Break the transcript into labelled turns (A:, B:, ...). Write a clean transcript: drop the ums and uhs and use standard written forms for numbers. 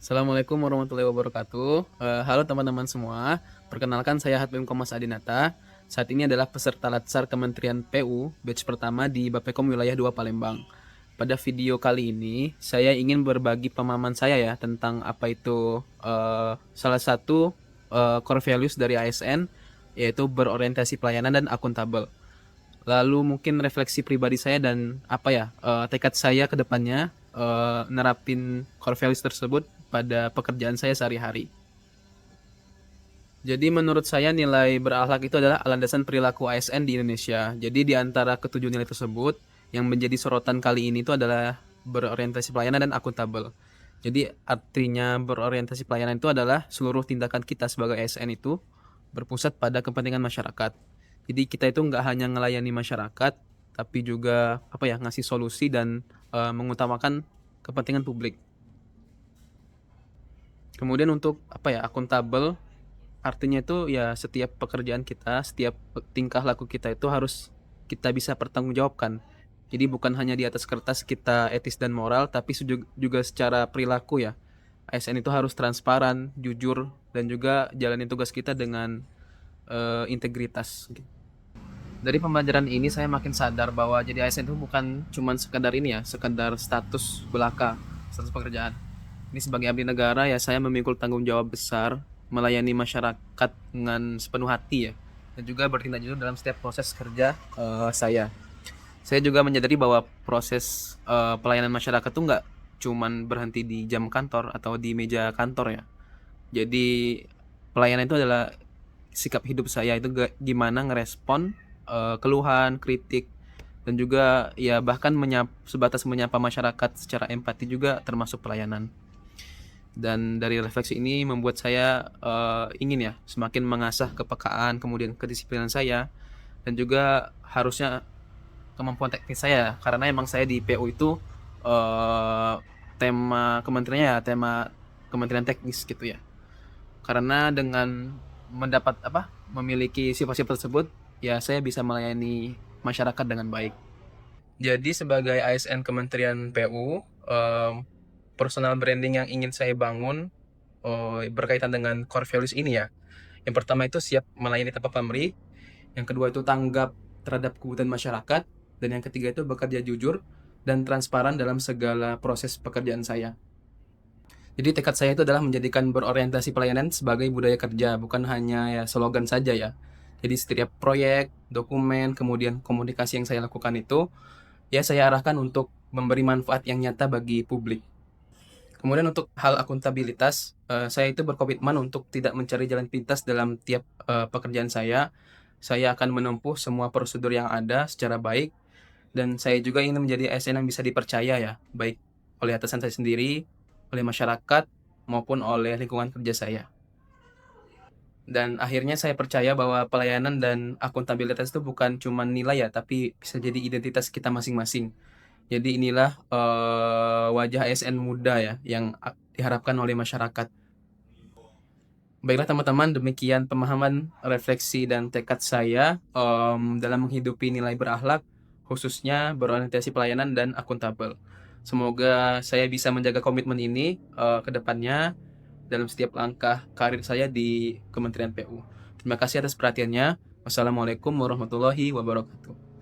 A: Assalamualaikum warahmatullahi wabarakatuh. Halo teman-teman semua, perkenalkan saya Hatbim Komas Adinata. Saat ini adalah peserta Latsar Kementerian PU, batch pertama di Bappekom Wilayah 2 Palembang. Pada video kali ini, saya ingin berbagi pemahaman saya ya tentang apa itu salah satu core values dari ASN, yaitu berorientasi pelayanan dan akuntabel. Lalu mungkin refleksi pribadi saya dan apa ya tekad saya ke depannya nerapin core values tersebut pada pekerjaan saya sehari-hari. Jadi menurut saya nilai berakhlak itu adalah landasan perilaku ASN di Indonesia. Jadi di antara ketujuh nilai tersebut yang menjadi sorotan kali ini itu adalah berorientasi pelayanan dan akuntabel. Jadi artinya berorientasi pelayanan itu adalah seluruh tindakan kita sebagai ASN itu berpusat pada kepentingan masyarakat. Jadi kita itu nggak hanya melayani masyarakat, tapi juga apa ya ngasih solusi dan mengutamakan kepentingan publik. Kemudian untuk apa ya akuntabel, artinya itu ya setiap pekerjaan kita, setiap tingkah laku kita itu harus kita bisa pertanggungjawabkan. Jadi bukan hanya di atas kertas kita etis dan moral, tapi juga secara perilaku ya. ASN itu harus transparan, jujur, dan juga jalani tugas kita dengan integritas. Dari pembelajaran ini saya makin sadar bahwa jadi ASN itu bukan cuman sekedar ini ya, sekedar status belaka, status pekerjaan. Ini sebagai abdi negara ya saya memikul tanggung jawab besar melayani masyarakat dengan sepenuh hati ya, dan juga bertindak jujur dalam setiap proses kerja saya. Saya juga menyadari bahwa proses pelayanan masyarakat tuh nggak cuman berhenti di jam kantor atau di meja kantor ya. Jadi pelayanan itu adalah sikap hidup saya itu gimana ngerespon keluhan, kritik, dan juga ya bahkan sebatas menyapa masyarakat secara empati juga termasuk pelayanan. Dan dari refleksi ini membuat saya ingin ya semakin mengasah kepekaan, kemudian kedisiplinan saya, dan juga harusnya kemampuan teknis saya, karena emang saya di PU itu tema kementeriannya ya tema kementerian teknis gitu ya. Karena dengan memiliki sifat-sifat tersebut ya saya bisa melayani masyarakat dengan baik. Jadi sebagai ASN Kementerian PU, personal branding yang ingin saya bangun berkaitan dengan core values ini ya. Yang pertama itu siap melayani tanpa pamrih, yang kedua itu tanggap terhadap kebutuhan masyarakat, dan yang ketiga itu bekerja jujur dan transparan dalam segala proses pekerjaan saya. Jadi tekad saya itu adalah menjadikan berorientasi pelayanan sebagai budaya kerja, bukan hanya ya slogan saja ya. Jadi setiap proyek, dokumen, kemudian komunikasi yang saya lakukan itu, ya saya arahkan untuk memberi manfaat yang nyata bagi publik. Kemudian untuk hal akuntabilitas, saya itu berkomitmen untuk tidak mencari jalan pintas dalam tiap pekerjaan saya. Saya akan menempuh semua prosedur yang ada secara baik, dan saya juga ingin menjadi ASN yang bisa dipercaya ya, baik oleh atasan saya sendiri, oleh masyarakat, maupun oleh lingkungan kerja saya. Dan akhirnya saya percaya bahwa pelayanan dan akuntabilitas itu bukan cuma nilai ya, tapi bisa jadi identitas kita masing-masing. Jadi inilah wajah ASN muda ya yang diharapkan oleh masyarakat. Baiklah teman-teman, demikian pemahaman, refleksi, dan tekad saya dalam menghidupi nilai berakhlak, khususnya berorientasi pelayanan dan akuntabel. Semoga saya bisa menjaga komitmen ini ke depannya dalam setiap langkah karir saya di Kementerian PU. Terima kasih atas perhatiannya. Wassalamualaikum warahmatullahi wabarakatuh.